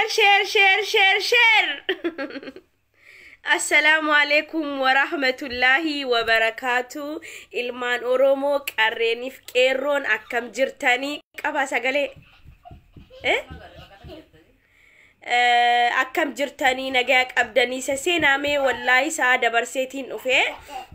share. Assalamu alaikum wa rahmatullahi wa barakatuh. Ilman Oromo qarreenif qeerroon akkam jirtanii qaba sagalee akkam jirtanii nagaa qabdanii seenaamee wallahi saa dabarseetiin dhufe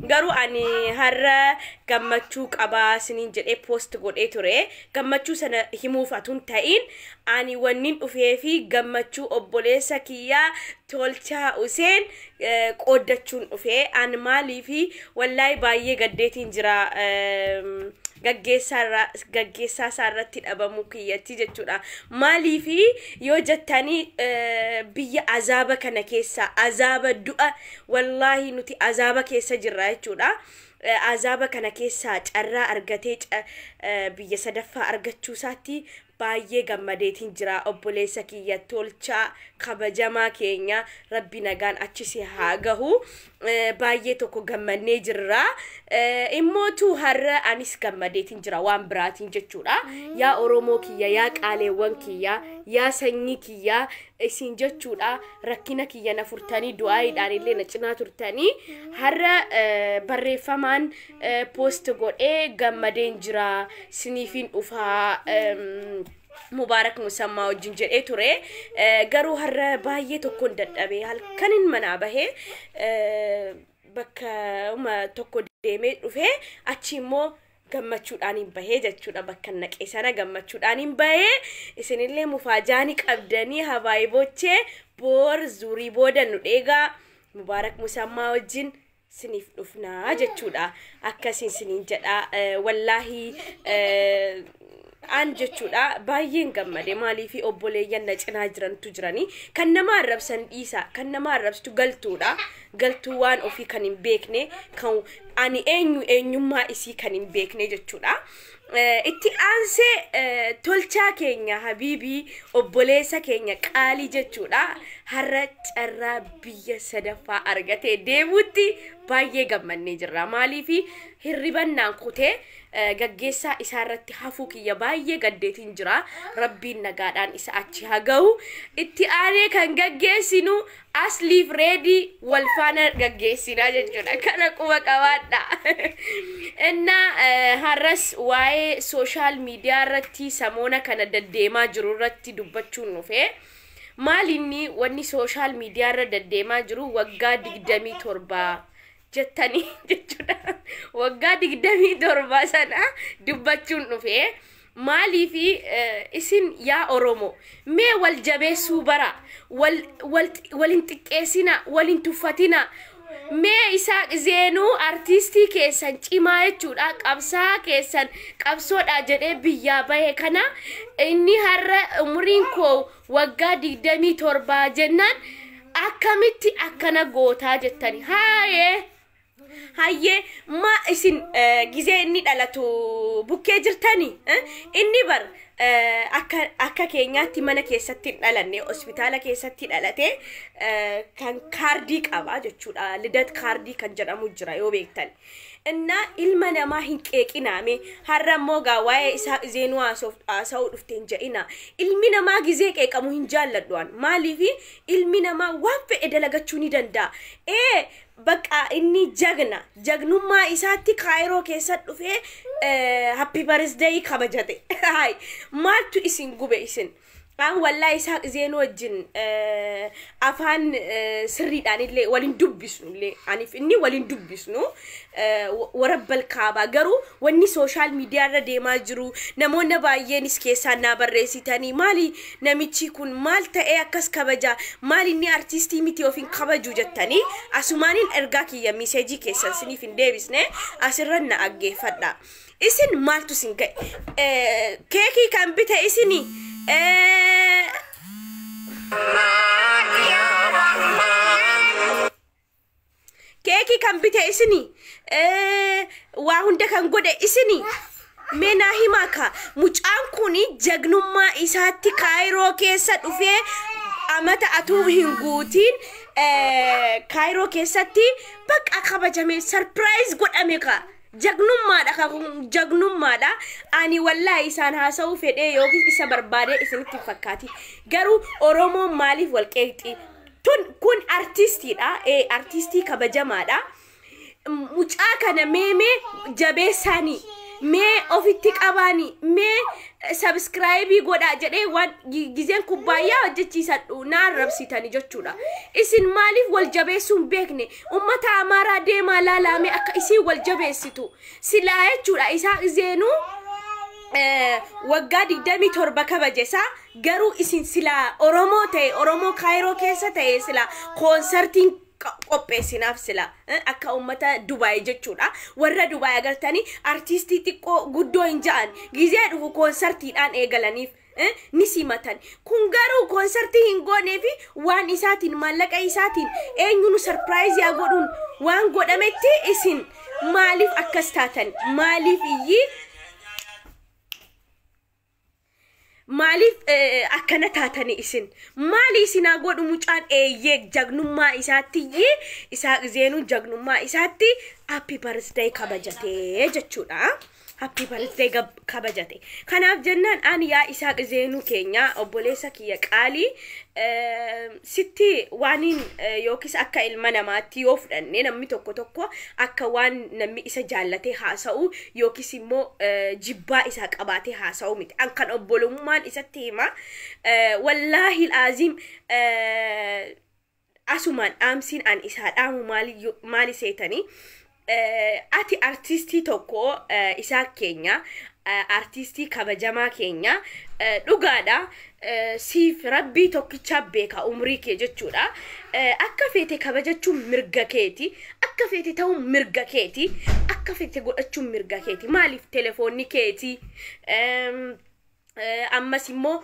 garuu ani har'a gammachuu qaba siniin jedhee post godhee ture gammachuu sana himuuf atun ta'in ani wannin dhufee fi gammachuu obboleessa kiyyaa Tolchaa Huseen qoodachuun dhufe an maalii fi wallahi baay'ee gaddeetiin jira gaggeessaa saarratti dhabamu kiyyatti jechuudha maalii fi yoo jettanii biyya azaba kana keessa azaba du'a wallahi nuti azaba keessa jirra jechuudha azaba kana keessa carraa argatee biyya sadaffaa argachuu isaatti baay'ee gammadeetiin jira obboleessa kiyya Tolchaa kabajamaa keenya rabbi nagaan achisi haa gahu baay'ee tokko gammannee jirra immootu har'a anis gammadeetiin jira waan biraatiin jechuudha yaa Oromoo kiyya yaa qaaleewwan kiyya yaa sanyii kiyya isin jechuudha rakkina kiyya na furtanii du'aayiidhaan illee na cinaa turtanii har'a barreeffamaan post godhee gammadeen jira siniifin dhufaa Mubarak Musammaa wajjin jedhee ture garuu har'a baay'ee tokkoon dadhabee halkanin manaa bahee bakka tokko deemee dhufe achi immoo gammachuudhaan hin bahee jechuudha bakka naqee sana gammachuudhaan hin bahee isinillee mufaajaanii qabdanii habaayibochee boor zurii booda nu dheegaa Mubarak Musammaa wajjin siniif dhufnaa jechuudha akkasiin siniin jedha wallahi an jechuudha baay'een gammade maalii fi obboleeyyan na cinaa jirantu jiranii kan nama arrabsan dhiisa kan nama arrabstu galtuudha galtuu waan ofii kan hin beekne kan ani eenyummaa isii kan hin beekne jechuudha itti aansee Tolchaa keenya habiibii obboleessa keenya qaalii jechuudha har'a carraa biyya sadaffaa argatee deebuutti baay'ee gammannee jirra maalii fi hirribannaan kutee gaggeessaa isaarratti hafuu kiyya baay'ee gaddeetiin jira rabbiin nagaadhaan isa achi haa gahu itti aanee kan gaggeessinu asliif reedii wal faana gaggeessinaa jechuudha kana quba qabaadha inna har'as waa'ee sooshaal miidiyaa irratti samoona kana deddeemaa jiru irratti dubbachuun dhufe maalinni wanni sooshaal miidiyaa irra deddeemaa jiru waggaa 27 jettanii jechuudha waggaa 27 sana dubbachuun dhufe maalii fi isin yaa Oromoo mee wal jabeessuu bara walin xiqqeessina walin tuffatina mee isaa zeenuu artistii keessan cimaa jechuudha qabsaa keessan qabsoodha jedhee biyyaa bahe kana inni har'a umriin koo waggaa 27 jennaan akkamitti akkana gootaa jettanii haye ma isin gizee inni dhalatu bukkee jirtanii inni bar akka keenyaatti mana keessatti dhalanne hospitaala keessatti dhalate kan kaardii qaba jechuudha lidat kaardii kan jedhamu jira yoo beektan inna ilma namaa hin qeeqinaame har'a immoo waa'ee isaa zeenuu haasa'uu dhufteen jedhina ilmi namaa gizee qeeqamu hin jaalladhuan maaliif ilmi namaa waan fedhe dalagachuu ni danda'a bakka inni jagnummaa isaatti kaayiroo keessa dhufee happy birthday kabajate hay maaltu isin gube isin an wallahi isaa zeenuu wajjin afaan sirriidhaan illee walin dubbisnu illee anif inni walin dubbisnu warabbal kaaba garuu wanni sooshaal miidiyaa irra deemaa jiru namoonni baay'eenis keessaa na barreessitanii maali namichi kun maal ta'ee akkas kabaja maali inni artistii miti ofiin kabaju jettanii asumaanin ergaa kiyya meseejii keessan siniif hin deebisne asirra na aggeeffadha isin maaltu sin ga'e keekii kan bite isini keekii kan bite isini waa hunda kan godhe isini mena himaka mucaan kuni jagnummaa isaatti kaayiroo keessa dhufee amata atuu hin guutiin kaayiroo keessatti bakka kabajame surprise godhame ka jagnummaadha ani wallahi isaan haasa'u fedhe yookiin isa barbaade isinitti fakkaati garuu oromoo maaliif walqeexi kun artistiidha artistii kabajamaadha mucaa kana mee jabeessanii mee ofitti qabaanii mee subscribe godhaa jedhee waan gizeen kubbaayyaa hojjechiisadhu naan rabsitanii jechuudha isin maaliif wal jabeessuun beekne ummata amaaraa deemaa laalame akka isin wal jabeessitu silaa jechuudha isaa zeenuu waggaa 27 kabajesa garuu isin silaa oromoo ta'e oromoo kaayiroo keessa ta'e silaa konsertiin qopheessinaaf sila akka ummata Dubai jechuudha warra Dubai agartanii artistii xiqqoo guddoo hin ja'an gizee dhufu konsertiidhaan eegalaniif ni simatan kun garuu konsertii hin gooneefi waan isaatiin maallaqa isaatiin eenyuun surprise yaa godhuun waan godhametti isin maaliif akkas taatan maaliif akkana taatani isin maali isinaa godhu mucaan eeyyee jagnummaa isaatti isaa zeenuu jagnummaa isaatti happy birthday kabajatee jechuudha happy birthday kabajate kanaaf jennaan ani yaa isaa zeenuu keenya obboleessa kiyya qaalii sitti waanin yookis akka ilma namaatti yoo fudhanne namni tokko akka waan namni isa jaallatee haasa'u yookis immoo jibbaa isaa qabaatee haasa'u miti an kan obbolummaan isatti hima wallahi alazim asumaan dhaamsiin an isaa dhaamu maali seetanii ati artistii tokko isaa keenya artistii kabajamaa keenya dhugaadha siif rabbii tokkicha beeka umrii kee jechuudha akka feete kabajachuun mirga keeti akka feete ta'uun mirga keeti akka feete godhachuun mirga keeti maaliif telefoonni keeti ammas immoo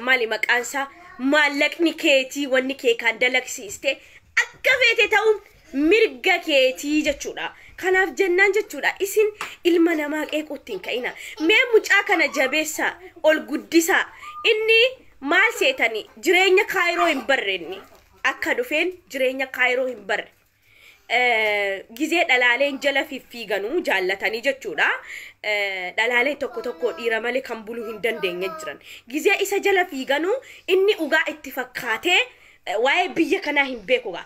maali maqaansa maallaqni keeti wanni kee kan dalagsiste akka feete ta'uun mirga keeti jechuudha kanaaf jennaan jechuudha isin ilma namaa qeequutiin ka'ina mee mucaa kana jabeessa ol guddisa inni maal seetani jireenya kaayiroo hin barreenni akka dhufeen jireenya kaayiroo hin barre gizee dhalaaleen jala fiffiiganuu jaallatanii jechuudha dhalaaleen tokko dhiira malee kan buluu hin dandeenye jiran gizee isa jala fiiganuu inni ugaa itti fakkaatee waa'ee biyya kanaa hin beekuga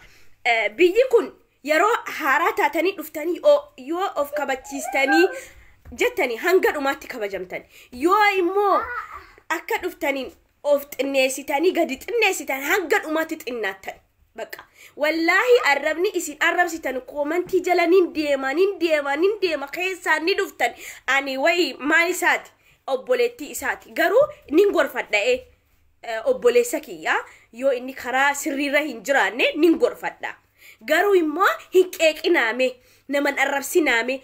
biyyi kun yeroo haaraa taatanii dhuftanii yoo of kabachiistanii jettanii hanga dhumaatti kabajamtan yoo immoo akka dhuftanii of xinneessitanii gadi xinneessitan hanga dhumaatti xinnaattan baqa wallahi arrabni isin arrabsitan komantii jalaniin deema keessaan ni dhuftan ani wayi maal isaati obboleettii isaati garuu nin gorfadha'e obboleessa kiyya yoo inni karaa sirriirra hin jiraanne nin gorfadha garuu immoo hin qeeqinaame naman arrabsinaame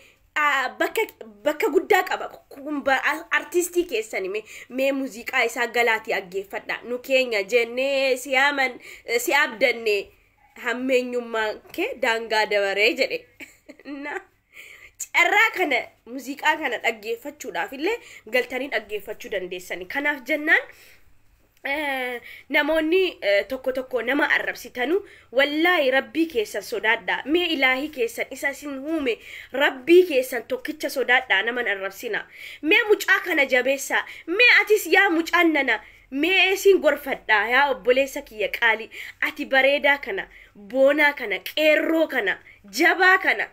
bakka guddaa qaba artistii keessan mee muuziqaa isaa galaatii aggeeffadha nu keenya jennee si abdanne hammeenyummaan kee daangaa dabaree jedhe carraa kana muuziqaa kana dhaggeeffachuudhaaf illee galtanii dhaggeeffachuu dandeessani kanaaf jennaan namoonni tokko nama arrabsitanu wallahi rabbii keessan sodaadha mee ilaahi keessan isa sin huume rabbii keessan tokkicha sodaadha naman arrabsina mee mucaa kana jabeessa mee atis yaa mucaan nana mee sin gorfadha yaa obboleessa kiyya qaali ati bareedaa kana boonaa kana qeerroo kana jabaa kana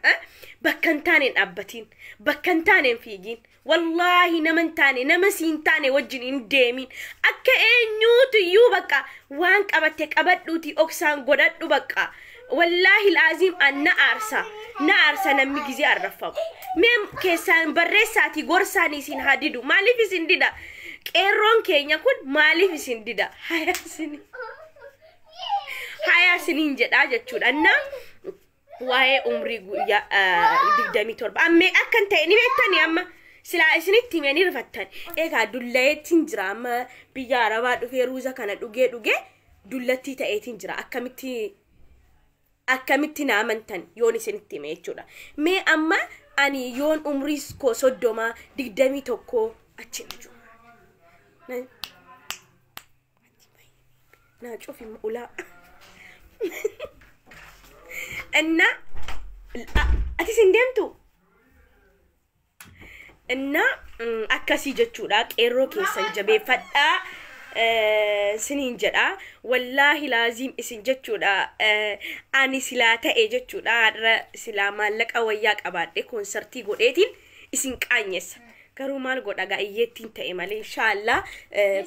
bakkan taaneen dhaabbatiin bakkan taaneen fiigiin wallahi naman taane nama siin taane wajjin hin deemin akka eenyuutu iyyuu baqa waan qabatte qabadhuuti oksaan godhadhu baqa wallahi alazim anna aarsa namni gizee arrafamu mee keessaan barreessaati gorsaanii isin hadidu maaliif isin dida qeerroon keenya kun maaliif isin dida hayasiniin jedhaa jechuudha na waa'ee umrii guyyaa 27 ammee akkan ta'e ni beektanii amma sila isinitti meni rifattan egaa dullayeetiin jira amma biyya arabaa dhufee ruuza kana dhugee dullatti ta'eetiin jira akkamitti naamantan yoon isinitti hime jechuudha mee amma ani yoon umrii koo 21 achi jiru na cufi ula anna ati sindemtu Inna akkasii jechuudha qeerroo keessan jabeeffadhaa. Sinin jedha wallahi laazim isin jechuudha ani silaa ta'e jechuudha silaa maallaqa wayyaa qabaadhe konsertii godheetiin isin qaanyessa garuu maal godha gaayyeettiin ta'e malee inshallah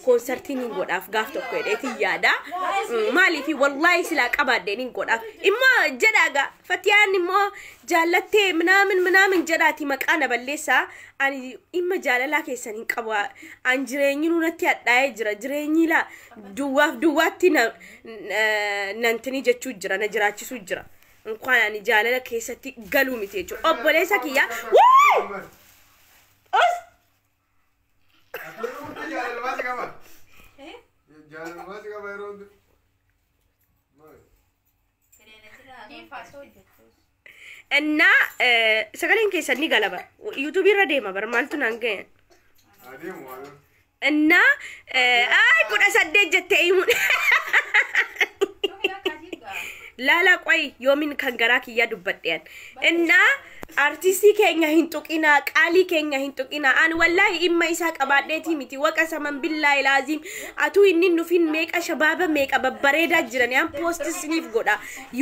konsertiin hin godhaaf gaaf tokko hedheetiin yaada maaliifi wallahi silaa qabaadhe hin godhaaf imma jedhaga fatiyaan immoo jaallattee minaamin jedhaati maqaana balleessaa ani imma jaalala keessan hin qaba an jireenyi nunatti hadhaa'ee jira jireenyi la duwwaatti nantini jechuu jira na jiraachisuu jira inkwaan ani jaalala keessatti galuu miti jechuudha obboleessa kiyya እና ሰገሌን ከሰኒ ገለባ ዩቲዩብ ይረዴማ በርማልቱ ናንገ እና አይ ኩዳ ሰደ ጀተይሙ ላላ ቆይ ዮሚን ከንገራክ ያዱበደን እና አርቲስቲ ከኛ ሂንጡቂና ቃሊ ከኛ ሂንጡቂና አን ወላሂ ኢማ ኢሳ ቀባዴቲ ሚቲ ወቀሰመን ቢላሂ ላዚም አቱ ኢንኑ ፊን ሜቃ ሸባበ ሜቃ በበሬዳ ጅረን ያን ፖስት ስኒፍ ጎዳ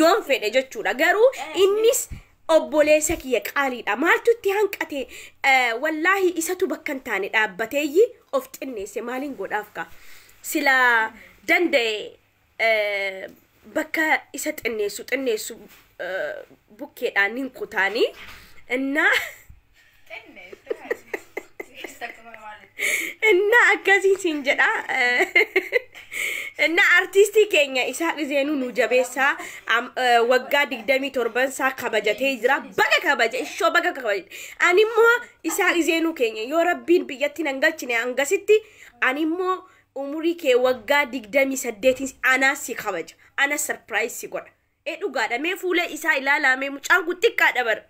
ዮን ፌደ ጀቹዳ ገሩ ኢኒስ obboleessa kiyya qaaliidha maaltutti hanqate wallahi isatu bakkan taane dhaabbateeyyi of xinneesse maalin godhaaf ka sila danda'e bakka isa xinneessu bukkeedhaan hin kutaani እና akkasii siin jedha እና አርቲስቲ ከኛ ኢሳቅ ዜኑ ኑ ጀቤሳ ወጋ 27 ሳ ከበጀቴ ይዝራ በጋ ከበጀ እሾ በጋ ከበጀ አኒሞ ኢሳቅ ዜኑ ከኛ ዮረቢን ብየቲ ነንገልችኔ አንገሲቲ አኒሞ ኡሙሪ ከ ወጋ 28 አናሲ ከበጀ አና ሰርፕራይዝ ሲጎዳ ዱጋዳ ሜ ፉለ ኢሳ ኢላላሜ ሙጫን ጉጥቃ ደበር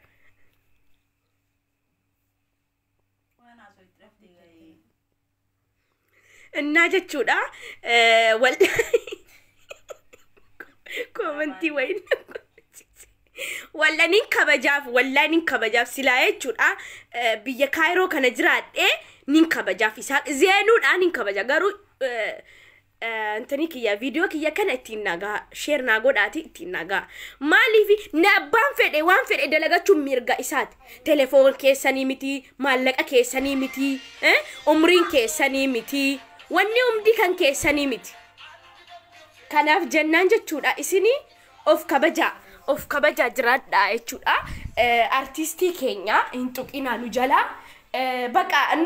እና ጀቹዳ ወልዳ ኮመንቲ ወይን ወላኒን ከበጃፍ ሲላየቹዳ ብየ ካይሮ ከነጅራዴ ኒን ከበጃፍ ኢሳቅ ዜኑዳ ኒን ከበጃ ገሩ انتني كيا فيديو كيا كان اتيناغا شير ناغوداتي اتيناغا مالي في نبان فدي وان فدي دلغاچو ميرغا اسات تليفون كيساني ميتي مالقا كيساني ميتي عمرين كيساني ميتي وني امدي كان كيساني ميتي كاناف جنان جچودا اسيني اوف كبجا جرادا اچودا ارتيستي كينيا انتوقينا نوجلا بقى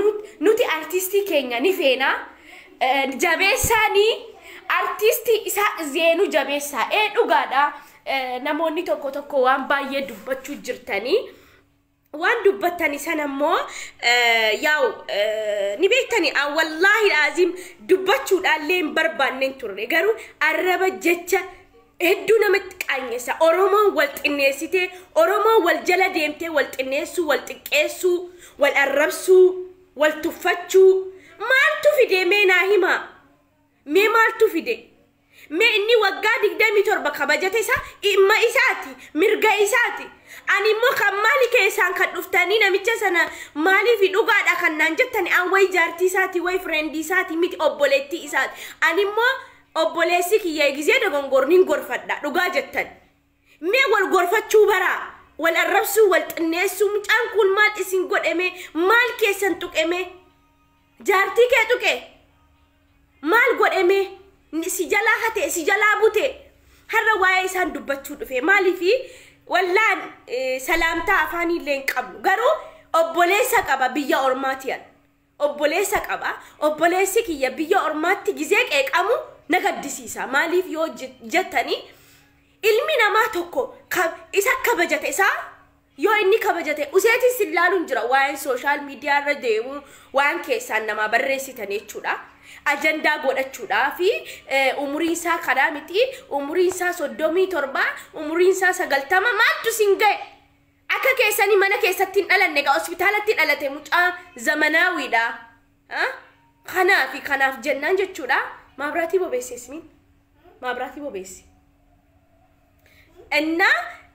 نوتي ارتيستي كينيا نيفينا جابيساني artisti isa zeenu jabeessa dhugaadha namoonni tokko tokko waan baay'ee dubbachuu jirtanii waan dubbatani sanammoo yaw ni beektani wallahi lazim dubbachuudhaallee hin barbaanneen turre garuu arraba jecha hedduu namatti qaanyessa oromoon wal xinneessite oromoon wal jala deemtee wal xinneessu wal xiqqeessu wal arrabsuu wal tuffachuu maaltu fide meena hima me maaltu fide me inni waggaa 27 kabajate isa imma isaati mirga isaati ani mo kamali keessan kan dhuftani namicha sana mali fi dhugaadha kan nan jettani an way jaartii isaati way friend isaati miti obboleetti isaati ani mo obboleessi kiyya gizee dogongornin gorfadha dhugaa jettan me wal gorfachuu bara wal arrabsu wal xinneessu mucaan kun maal isin godheme maal keessan tuqeme jaartii kee tuqe maal godheme si jala hate si jala bute harra waa'ee isaan dubbachuu dhufe maalifi wallaan salaamtaa afaanii leen qabu garuu obboleessa qaba biyya ormaatiyan obboleessa qaba obboleessi kiyya biyya ormaatti gizee qeeqamu nagaddisiisa maaliif yoo jettani ilmi namaa tokko isa kabajate isaa yoo inni kabajate useeti silaalun jira waa'ee social media irra deemu waan keessan nama barreessitan jechuudha agenda godhachuudha fi umuriin isaa kadaa miti umuriin isaa 37 umuriin isaa 90 maaltu singae akka keessani mana keessatti dhalanne ga hospitaalatti dhalate mucaa zamanaawiidha kanaaf jennaan jechuudha mabraati bobeessisni mabraati bobeessi እና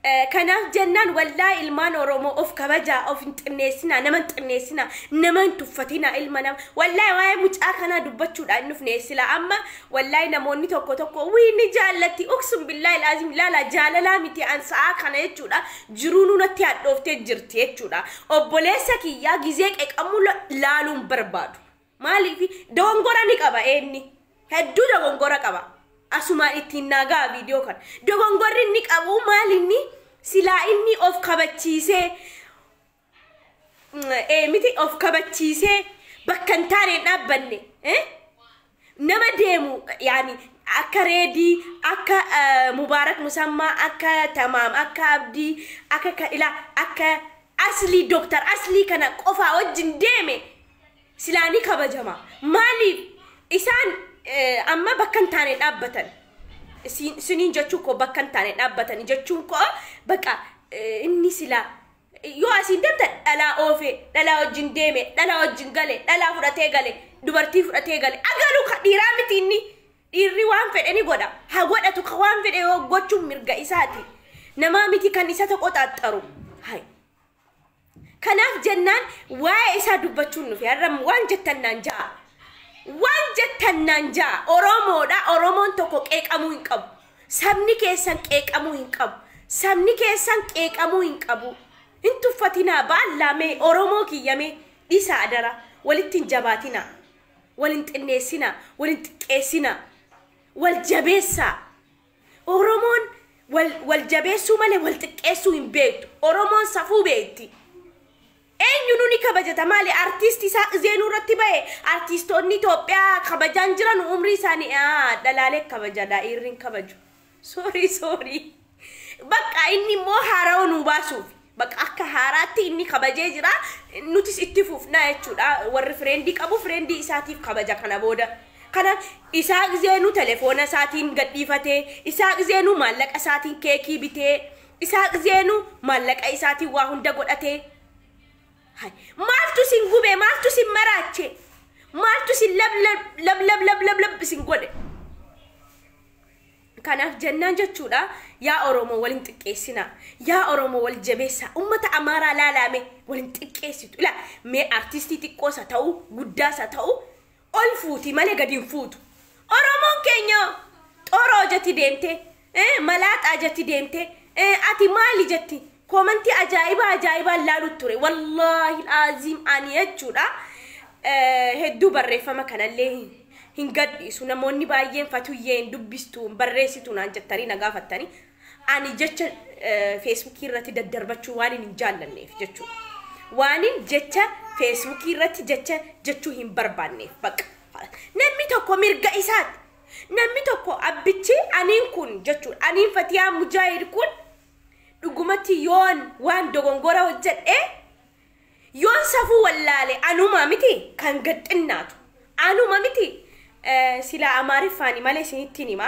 kanaaf jennaan wallahi ilmaan oromoo of kabaja of intinneessina nama intinneessina nama tuffatina ilma nama wallahi waa'ee mucaa kana dubbachuudhaan nufne sila amma wallahi namoonni tokko wiini jaallatti uksum billahi lazim lala jaalala miti ansaa kana jechuudha jiruunu natti hadhoofte jirti jechuudha obboleessa kiyyaa gizee qeqamu laaluun barbaadu maaliif dogongora ni qaba eenni hedduu dogongora qaba asuma ittiin nagaa video kan dogongorri ni qabu maalinni sila inni of kabachiise miti of kabachiise bakkan taane dhaabbanne nama deemu yani akka reedi akka mubarak musamma akka tamam akka abdi akka kadila akka asli doctor asli kana qofa wajjin deeme silani kabajama maaliif isaan amma bakkan taane dhaabbatan sinin jechuun ko bakkan taane dhaabbatan jechuun ko baqa inni sila yoo asiin damta dhala oofe dhala wajjin deeme dhala wajjin gale dhala fudhatee gale dubartii fudhatee gale agalu ka dhiiraa miti inni dhiirri waan fedhe ni godha ha godhatu ka waan fedhe yoo gochuun mirga isaati nama miti kan isa tokko xaxxaru hay kanaaf jennaan waa'ee isaa dubbachuun nufi har'am waan jettannaan jaa oromoodha oromoon tokko qeeqamuu hin qabu sabni keessan qeeqamuu hin qabu sabni keessan qeeqamuu hin qabu hin tuffatinaa baallame oromoo kiyyame dhiisa adara walittiin jabaatina walin xinneessina walin xiqqeessina wal jabeessa oromoon wal jabeessuu malee wal xiqqeessuu hin beektu oromoon safuu beekti eenyuun ni kabajata maali artisti isa zeenu irratti bahe artistoonni Itoophiyaa kabajaan jiran umrii isaanii dhalaalee kabajada irrin kabaju sorry bakka inni moo haaraw nu baasuuf bakka akka haaraatti inni kabajee jira nutis itti fufna jechuudha warri friendii qabu friendii isaatiif kabaja kana booda kana isa zeenu telefoona isaatiin gadhiifatee isa zeenu maallaqa isaatiin keekii bitee isa zeenu maallaqa isaatiin waa hunda godhatee maaltu sin gube maaltu sin maraache maaltu sin lab sin gode kanaaf jennaan jechuudha yaa oromoo walin xiqqeessina yaa oromoo wal jabeessa ummata amaaraa laalame walin xiqqeessitu ila mee artistii xiqqoosa ta'u guddaasa ta'u ol fuuti malee gadi fuutu oromoon keenya xoroo jetti deemte malaaxaa jetti deemte ati maali jetti komanti ajaa'iba laalu ture wallahi alazim ani jechuudha hedduu barreeffama kanallee hin gadhiisu namoonni baay'een fatuyyeen dubbistu barreessitu naan jettanii nagaafattanii ani jecha Facebook irratti daddarbachuu waan hin jaallanneef jechuudha waanin jecha Facebook irratti jechuu hin barbaanneef baqa namni tokko mirga isaati namni tokko abbichi aniin kun jechuudha aniin Fatiyaa Mujaahid kun dhugumatti yoon waan dogongora hojjedhe yoon safuu wallaale anuma miti kan gadxinnaatu anuma miti sila amaarifaani malee isinitti nima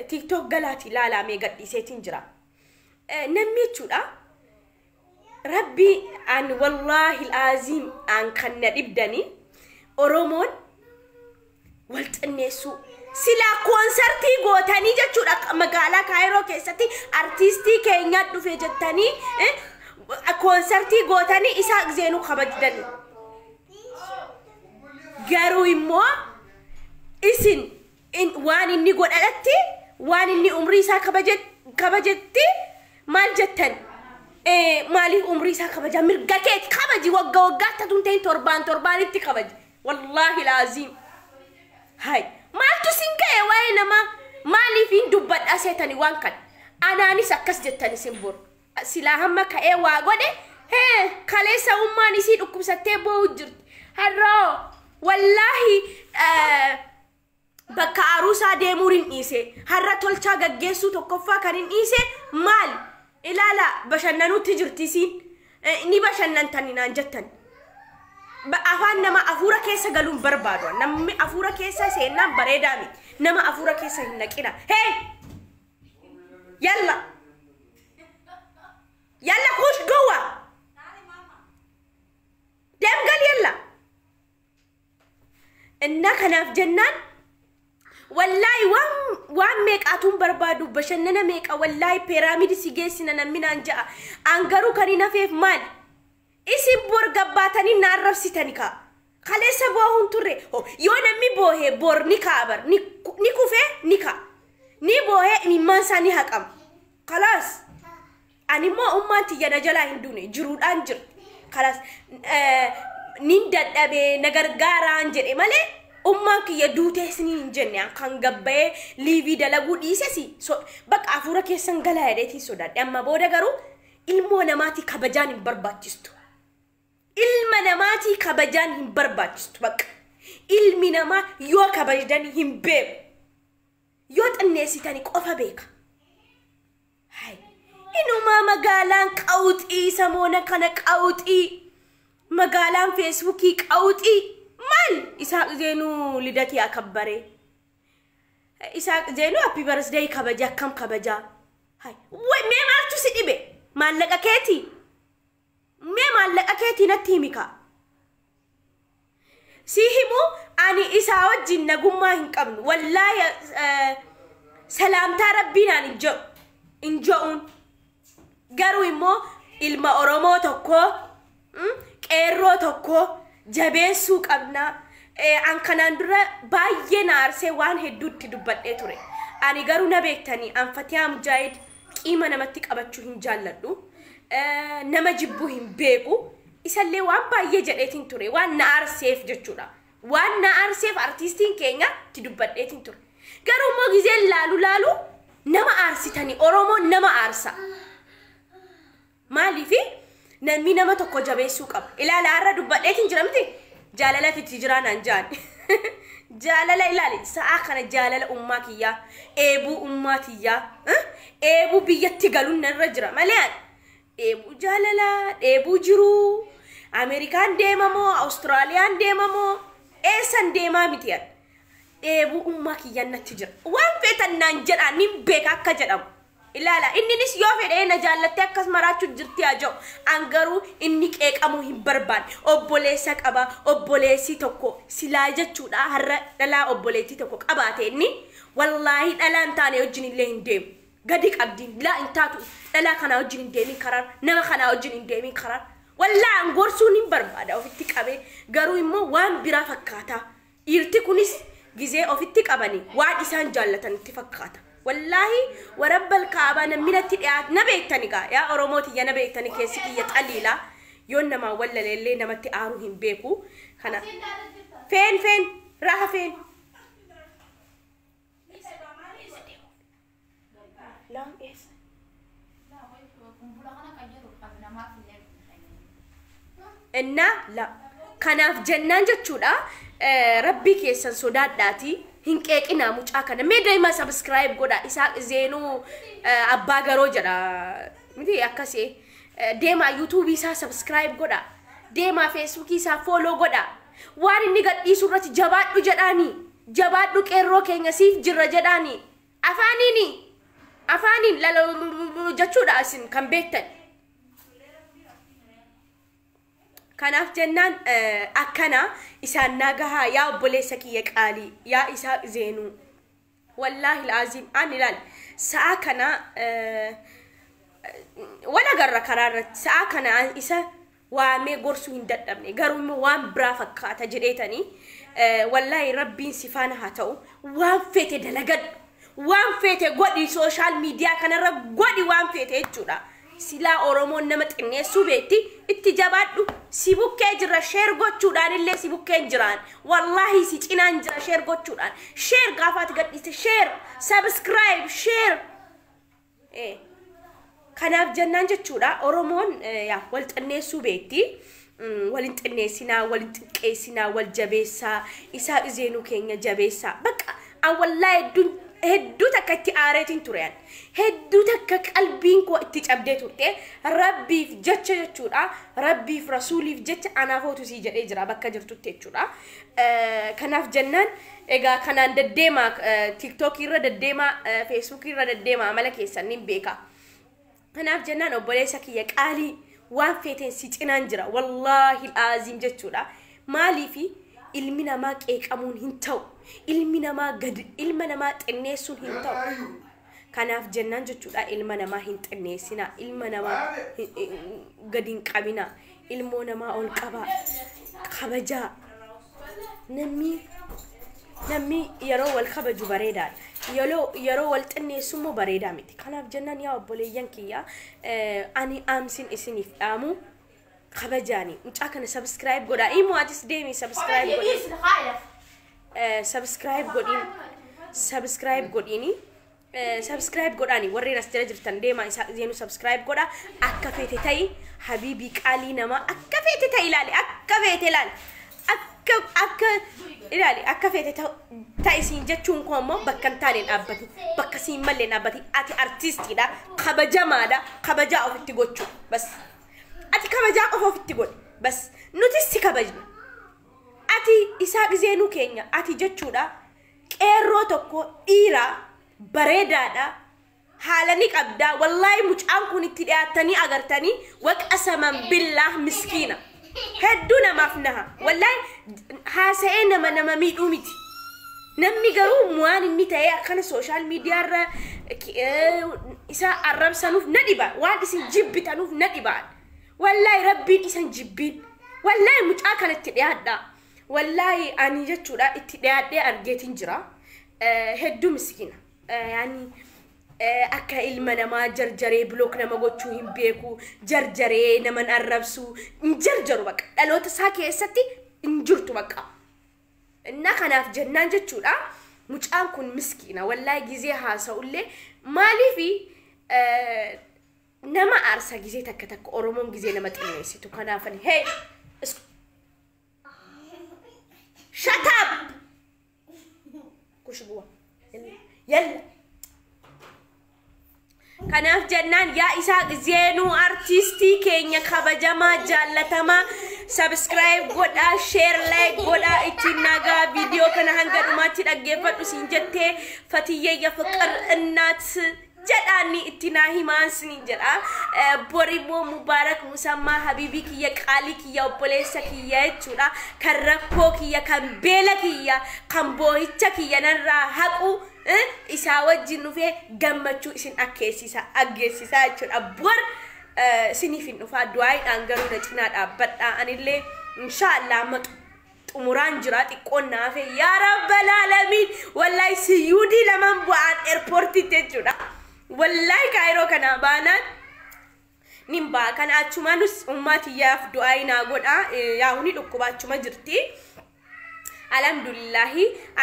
TikTok galaati laalamee gadhiiseetiin jira namni jechuudha rabbi an wallahi alazim an kan na dhibdani oromoon wal xinneessuu sila konsertii gootanii jechuudha magaalaa Kaayiroo keessatti artistii keenya dhufe jettanii konsertii gootanii isa zeenu kabajdan garuu immoo isin waan inni godhadhatti waan inni umrii isaa kabajetti maal jettan maaliif umrii isaa kabaja mirga keeti kabaji waggaatti tunteen torbaanitti kabaji wallahi laazim hay maaltu sinkae wae nama maaliif hin dubbadha seetani waan kan anaanis akkas jettani simbur sila hamma ka'ee waa godhe kaleessa ummaan isii dhukkubsattee boo'u jirti harro wallahi bakka aruusaa deemuurin dhiise harra tolchaa gaggeessuu tokkoffaa kan hin dhiise maal ilaala bashannanuutti jirti isiin ni bashannantani naan jettan afaan nama afura keessa galuun barbaadu namni afura keessa seenaan bareedaa miti nama afura keessa hin naqina yalla kush gowa demgal yalla inna kanaaf jennaan wallahi waan meeqaatuun barbaadu bashannana meeqa wallahi pyramid si geessina namminaan ja'a angaru kan nafeef maal isin bor gabbaatanii naarrabsitani ka kaleessa boohun turre yoo namni boohee bor ni kaabar ni kufee ni ka ni boohee imimmaan isaa ni haqam kalaas ani immoo ummaanti yana jalaa hin duune jiruudhaan jira kalaas nin dadhabee nagargaaraan jedhe malee ummaan kiyya duutee isiniin hin jenne kan gabbayee liivii dalaguu dhiisesi bakka afuura keessan galaa hedheetii sodaadhe amma booda garuu ilmoo namaatii kabajaan hin barbaachistu ilma namaatii kabajaan hin barbaachistu bakka ilmi namaa yoo kabajdan hin beeku yoo xinneessitani qofa beeka hay inumaa magaalaan qawuxii samoona kana qawuxii magaalaan feesbuukii qawuxii maal Isaaq Zeenuu lidati akabbare Isaaq Zeenuu happy birthday kabaja akkam kabaja hay way mee maaltu si dhibe maallaqa keetii natti himika si himu ani isaa wajjin nagummaa hin qabnu wallahi salaamtaa rabbiinaan injo'uun garuu immoo ilma Oromoo tokko qeerroo tokko jabeessuu qabna an kanaan dura baay'ee naarsee waan hedduutti dubbadhee ture ani garuu na beektanii an Fatiyaa Mujaahid qiima namatti qabachuu hin jaalladhu nama jibbuu hin beeku isallee waan baay'ee jedheetiin ture waan naarseef jechuudha waan naarseef artistiin keenya ti dubbadheetiin ture garuu immoo gizeen laalu nama aarsitanii Oromoo nama aarsa maaliifi namni nama tokko jabeessuu qaba ilaala har'a dubbadheetiin jira miti jaalala fitti jiraanaan jaan jaalala ilaali sa'a kana jaalala ummaa kiyyaa eebuu ummaa kiyyaa eebuu biyyatti galuun narra jira malee eebuu jaalala eebuu jiru Amerikaan deemamoo Austraaliyaan deemamoo eessan deemaa miti eebuu ummaa kiyyaa natti jira waan feetannaan jedhaa nin beeka akka jedhamu ilaala inninis yoo fedhee na jaallattee akkas maraachuu jirti haa jiru angaruu inni qeeqamuu hin barbaanne obboleessa qaba obboleessi tokko silaa jechuudha har'a dhalaa obboleettii tokko qabaate inni wallaahi dhalaa hin taane wajjin illee hin deemu gadi qabdiin laa hin taatu dhalaa kanaa wajjin hin deemin karar nama kanaa wajjin hin deemin karar wallaahi angorsuun hin barbaada ofitti qabee garuu immoo waan biraa fakkaata dhiirti kunis gizee ofitti qabanii waan isaan jaallatanitti fakkaata wallahi warabbal kaaba naminatti dhiyaat nabeektani gaa yaa Oromooti ya nabeektani keessi kiyya xaliila yoon nama wallaleellee namatti aaru hin beeku kana feen raha feen enna la kanaaf jennaan jechuudha rabbi keessan sodaadhaati hinqeeqina mucaa kana mee daima subscribe godha Isaaq Zeenuu abbaa garoo jedha miti akkasii deema YouTube isaa subscribe godha deema Facebook isaa follow godha waan inni gadhiisu irratti jabaadhu jedhaani jabaadhu qeerroo keenya siif jirra jedhaani afaaniin jechuudha asin kan beektan kanaaf jennaan akkana isaan nagaha yaa obboleessa kiyya qaalii yaa Isaaq Zeenuu wallahi laazim an ilaal sa'a kana wala garra karaarratti sa'a kana isa waamee gorsuu hin dadhabne garuu immoo waan biraa fakkaata jedheetanii wallahi rabbiin sifaana haa ta'u waan feete dalagadhu waan feete godhi social media kanarra godhi waan feete jechuudha sila Oromoon nama xinneessuu beetti itti jabaadhu si bukkee jira share gochuudhaan illee si bukkee jiraan wallahi si cinaan jira share gochuudhaan share gaafaati gadhiiste share subscribe share kanaaf jennaan jechuudha Oromoon yaa wal xinneessuu beetti walin xinneessinaa walin xiqqeessinaa wal jabeessaa Isaaq Zeenuu keenya jabeessaa bakka an wallahi hedduu takka itti aareetiin tureen hedduu takka qalbiin koo itti cabdee turte rabbiif jecha jechuudha rabbiif rasuuliif jecha anaafootu si jedhee jira bakka jirtutti jechuudha kanaaf jennaan egaa kanaan deddeema TikTok irra deddeema Facebook irra deddeema amala keessan nin beeka kanaaf jennaan obboleessa kiyya qaalii waan feeteen si cinaan jira wallahi laazim jechuudha maaliifi ilmi namaa qeeqamuun hin ta'u ilmi namaa gad ilma namaa xinneessuun hin ta'u kanaaf jennaan jechuudha ilma namaa hin xinneessina ilma namaa gad hin qabina ilmoo namaa ol qaba kabajaa namni yeroo wal kabaju bareedaadha yeroo wal xinneessummoo bareedaa miti kanaaf jennaan yaa obboleeyyan kiyya ani aamsin isiniif dhaamu خبجاني متأكد سبسكرايب قدا إيه مو أتس ديمي سبسكرايب قدين سبسكرايب قديني سبسكرايب قداني ورينا استرجر تنديما زينو سبسكرايب قدا أكفيت تاي حبيبي قالي نما أكفيت تاي لالي أكفيت لالي لالي أكفيت تاي سينجتشون كومو بكنتالين أبتي بكسين ملين أبتي أتي أرتيستي دا خبجا مادا خبجا أو في تقولشو بس أتي كبجا أوف تقول بس نوتيسي كبجنا أتي إساق زينو كينيا أتي جتشودا كيرو توكو إيرا بريدادا حالنيك أبدا والله مجعان كوني تدياتني أغرتني وك أسما بالله مسكينة هدونا ما فنها والله حاسئين ما نمامي أمتي نمي قرو مواني ميتايا كان سوشال ميديا را إسا عرب سنوف ندبا وان إسا جيبتا نوف ندبا والله ربي إسان جبين والله متأكد التديات دا والله أنا جت شورا التديات دي أرجعتين جرا هدو مسكينة يعني أكا إلمنا ما جرجري بلوكنا ما قد شوهم بيكو جرجري نمن الربسو نجرجرو بك لو تساكي إساتي نجرتو بك إنك أنا في جنان جت شورا متأكد مسكينة والله جزيها سأقول مالي في نما أرسا جزي تك أورمون جزي نما تنسي تكنا فني هاي shut up كوش بوا يلا كناف جنان يا إسحاق زينو أرتيستي كينيا خبجما جالتما سبسكرايب قودا شير لايك قودا اتناغا فيديو كنا هنگا دماتي رجيفت وسنجته فتيه يفكر النات جداني اتناهي مانسني جدا بوريمو مبارك مسمى حبيبي كي يقالي كي يوبوليسا كي يجودا كرقو كي يكمبيلا كي يكمبوهيتا كي ينرى حقو إساوة جنو في غمتشو إسن أكيسيسا جدا بور سنفين نفا دواي أنغرو نجنات أبدا أني اللي إن شاء الله مت أموران جرات يكون في يا رب العالمين والله سيودي لمن بوان إيربورتي تجودا والله كايرو كنا بانا نيمبا كان أتشمانوس أمتي ياف دعائنا قد ياهوني لكوبا أتشما جرتي الحمد لله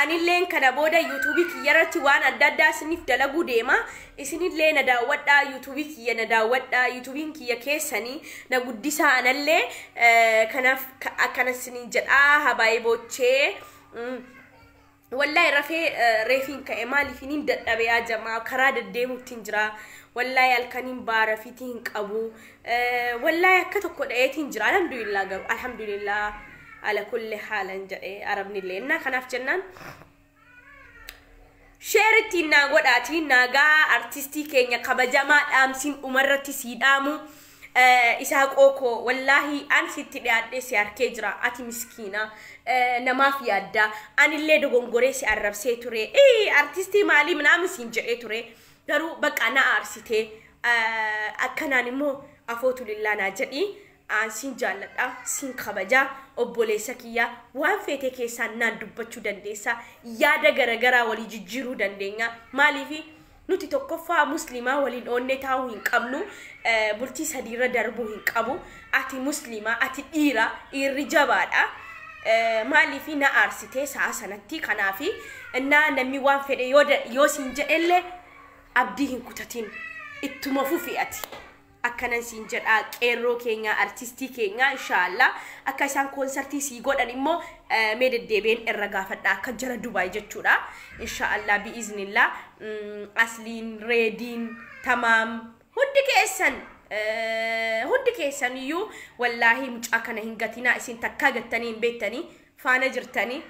أني لين كنا بودا يوتيوبي كي يرتي وانا دادا سنف دلقو ديما إسني لين نداودا يوتيوبي كي نداودا يوتيوبين كي يكيساني نقدسا أنا اللي كنا سنين جد هباي بوتشي والله رفين كإمالي فينين دد يا جماعة كراد الديمو تنجرا والله الكنين بارا فيتين أبو والله كتوكو دايتين جرا الحمد لله على كل حال عربني لنا كنا في جنان شيرتي ناغوداتي ناغا ارتستي كينيا كبجما امسين عمرتي سيدامو إسحاق أوكو والله أنا ستي دادي سياركي جرا أتي مسكينة نما في يدا أنا اللي دغونغوري سي عرب سي توري أرتستي مالي منام سينجري توري درو بك أنا أرسيتي أكناني مو أفوتو لله ناجدي سين جالتا سين خبجا أبوليسا كيا وان فيتي كيسان ندبتشو دنديسا يادا غرغرا ولي ججيرو دندينا مالي في nuti tokkoffaa muslima waliin onne taa'u hin qabnu bultii sadiirra darbu hin qabu ati muslima ati dhiirri jabaadha maaliif na aarsite saa sanatti kanaafi namni waan fedhe yoo siin jedhelle abdii hin kutatin ittuma fufi ati akkanan siin jedha qeerroo keenya artistii keenya inshallah akka isaan konsertii sii godhan immoo mee deddeebeen irra gaafadha akka jara Dubai jechuudha inshallah bi iznillah asliin reediin tamam hundi keessan iyyuu wallahi mucaa kana hin gatina isin takka gattanii hin beektanii faana jirtanii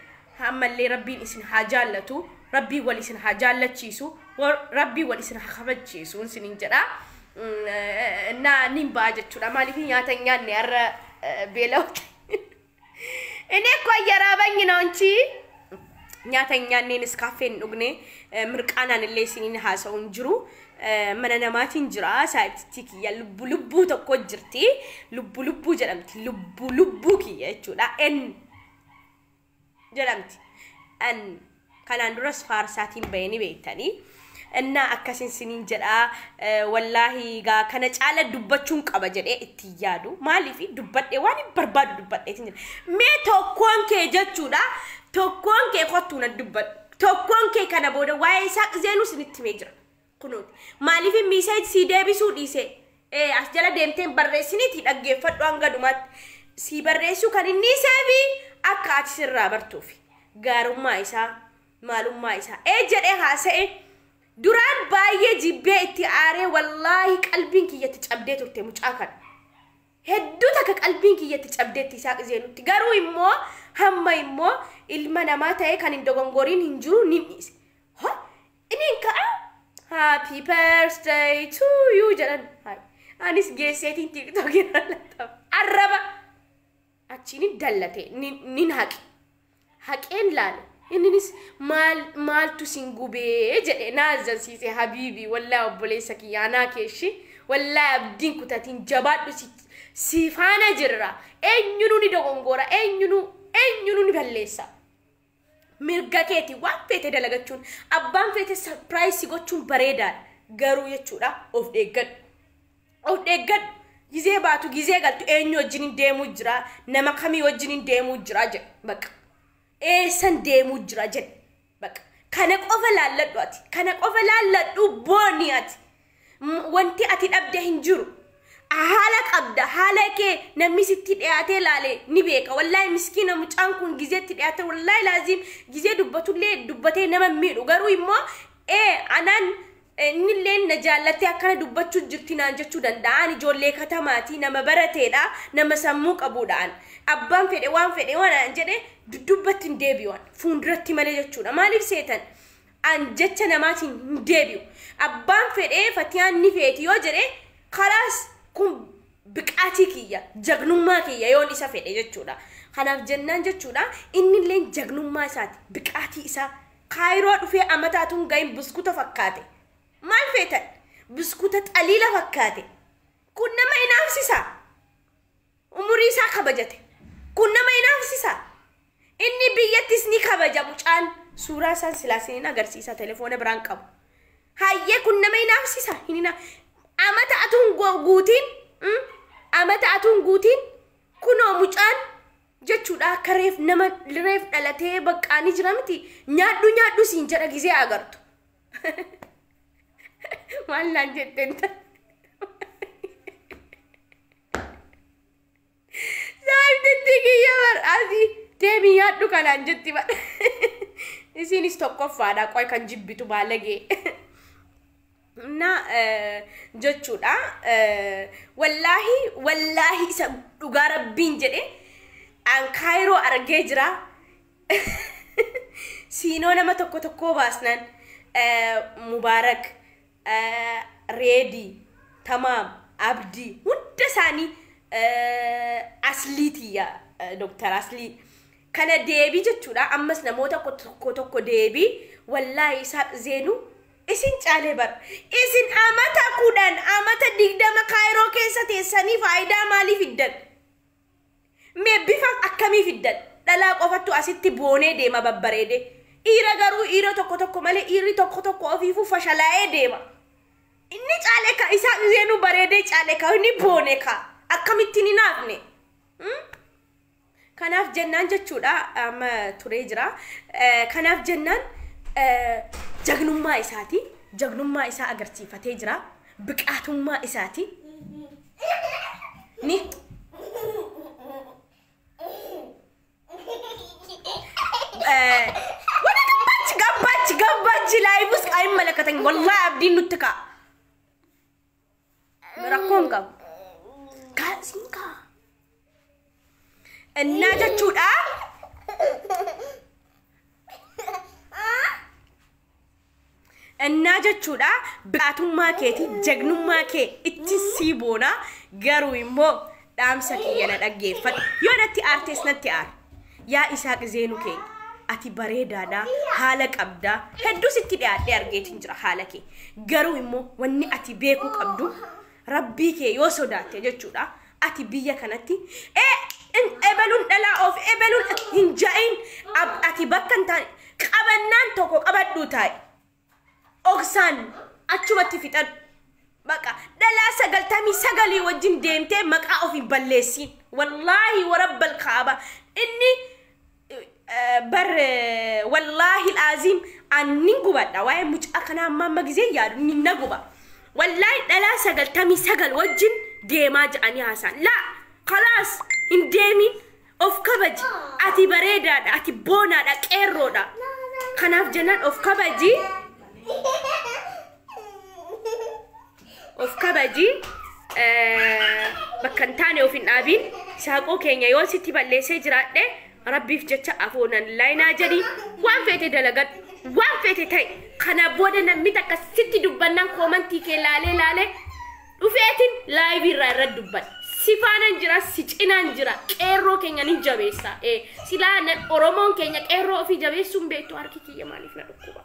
ammallee rabbiin isin haa jaallatu rabbii wal isin haa jaallachiisu rabbii wal isin haa kabachiisu isin jedha na nimba jechuudha maaliif nyaata nyaanne arra beelawte Ini ko yarabani nanchi. Nyata nyanne Nescafe dhugne mirqanan illee sinin haasa'uun jiru. Mana namaatiin jira saayibtitti kiyya lubbu tokko jirti lubbu jedhamti lubbu kiyya jechuudha en jedhamti an kanaan duras faarsaatiin bayanii beektanii inna akkasin sinin jedha wallahi gaa kana caala dubbachuun qaba jedhee itti yaadu maaliif dubbadhe waan barbaadu dubbadheetiin jira mee tokkoon kee jechuudha tokkoon kee qottuuna dubbadhu tokkoon kee kana booda waa'ee isaa qizeenuu sinitti mee jira kunut maaliif message si deebisu dhiise as jala deemteen barreessiniti dhaggeeffadhu hanga dhumaatti si barreessu kan inni seebi akka ati sirraa bartuuf gaarummaa isaa maalummaa isaa jedhee haasa'e duraan baay'ee jibbee itti aaree wallahi qalbiin kiyyatti cabdee turte mucaa kan hedduu takka qalbiin kiyyatti cabdeetti isaa qizeenutti garuu immoo hamma immoo ilma namaa ta'e kan hin dogongoriin hin jiru ni dhiise inni ka'a Happy birthday to you jalan. Hai. Anis geesseetiin TikTok irratti arraba. Achini dallate nin haqi. Haqeen laale. Innis maaltu singubee jedhe naazansiise habibi wallahi obboleessa kiyyaanaa keeshi wallahi abdiin kutatiin jabaadhu si faana jirra. Eenyuun ni dogongora eenyuun ni balleessa. Mirga keeti waan feete dalagachuun abbaan feete surprise gochuun bareedaa garuu jechuudha of deeggad gizee baatu gizee galtu eenyu wajjin deemuu jira nama kamii wajjin deemuu jira jedhe baqa eessan deemuu jira jedhe baqa kana qofa laalladhu ati kana qofa laalladhu booni ati wanti ati dhabde hin jiru haala qabda haala kee namni sitti dhiyaatee laale ni beeka wallahi miskiina mucaan kun gizeetti dhiyaate wallahi laazim gizee dubbatee nama miidhu garuu immoo anaan innilleen na jaallattee akkana dubbachuu jirti naan jechuu danda'an ijoollee katamaati nama barateedha nama sammuu qabuudhaan abbaan fedhe waan jedhe dubbatti hin deebi'an fuulduratti malee jechuudha maaliif seetan an jecha namaatiin hin deebi'u abbaan fedhe fatiyaan ni feeti yoo jedhe khalaas kun biqaatii kiyya jagnummaa kiyya yoon isa fedhe jechuudha kanaaf jennaan jechuudha innilleen jagnummaa isaati biqaatii isaa kaayiroo dhufee amataatuun gahin buskuta fakkaate maal feetan buskuta xaliila fakkaate kun nama inaafsisa umurii isaa kabajate kun nama inaafsisa inni biyyattis ni kabaja mucaan suuraa isaan silaasiniin agarsiisa telefoona biraan qabu hayyee kun nama inaafsisa hinina amata atuun guutiin kunoo mucaan jechuudha kareef nama reef dhalatee baqqaanii jira miti nyaadhu siin jedha gizee agartu maal naan jetteen saayibtitti kiyya bar'aasi deemi nyaadhu kanaan jetti bara isiinis tokkoffaadha qoy kan jibbitu baalagee na jechuudha wallahi isa dhugaa rabbiin jedhe an kaayiroo argee jira siinoo nama tokko baasnan Mubarak Reedi Tamaam Abdi hunda isaanii asliitiya Dr. Asli kana deebii jechuudha ammas namoota tokko deebii wallahi isa zeenu isin caale bar isin amata kudan amata digdama kaayiroo keessa teessanii faayidaa maalii fiddan mee bifa akkamii fiddan dhalaa qofattu asitti boonee deema babbareede dhiira garuu dhiira tokko malee dhiirri tokko ofiifuu fashalaa'ee deema inni caale ka isa zeenu bareedee caale ka inni boone ka akkamitti ni naafne kanaaf jennaan jechuudha amma turee jira kanaaf jennaan jagnummaa isaa agarsiifatee jira biqaatummaa isaati ni gabbachi laayibus qaayim malakatan wallahi abdiin nutti ka rakkoon qabu kaasinka innaa jechuudha innaa jechuudha biqaatummaa keeti jagnummaa kee itti siiboona garuu immoo dhaamsa kiyya na dhaggeeffadhu yoo natti aartees natti aar yaa Isaaq Zeenuu keenya ati bareedaadha haala qabda hedduu sitti dhiyaadhee argeetiin jira haala kee garuu immoo wanni ati beekuu qabdu rabbii kee yoo sodaatte jechuudha ati biyya kanatti ebalun dhalaa of ebalun hinja'in ati bakka hin taane qabannaan tokko qabadhuu taa'e oksaan achumatti fixadhu baqa dhalaa 99 wajjin deemtee maqaa of hin balleessin wallaahi warabbal kaaba inni bar wallaahi alazim annin gubadha waa'ee mucaa kana amma gizee yaadu ni naguba wallaahi dhalaa 99 wajjin deemaa ja'anii haasaan la khalaas hin deemin of kabaji ati bareedaadha ati boonaadha qeerroodha kanaaf jennaan of kabaji bakka hin taane of hin dhaabin saaqoo keenya yoo sitti balleessee jiraadhe rabbiif jecha afoonan laayinaa jedhi waan feete dalagadhu waan feete ta'e kana booda namni takka sitti dubbannaan koomantii kee laalee dhufeetiin laayivii irra dubban sifaanan jira si cinaan jira qeerroo keenya ni jabeessa silaa oromoon keenya qeerroo ofii jabeessuun beektu harki kiyya maaliif na dhukkuba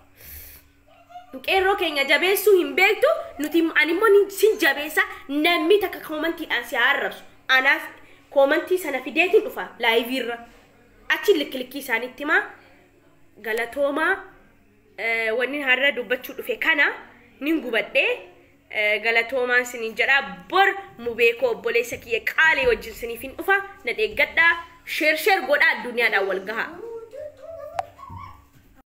qeerroo keenya jabeessuu hin beektu nuti animmoo sin jabeessa namni takka koomantiidhaan si arrabsu anaaf koomantii sana fideetiin dhufa laayivii irra achi likkilikki isaanitti ma galatoomaa wanni har'a dubbachuu dhufe kana nin gubadhee galatoomaan sinin jedha bor mu beekoo obboleessa kiyya qaalee wajjin siniif hin dhufa na deeggadhaa sheer godhaa addunyaadhaan wal gahaa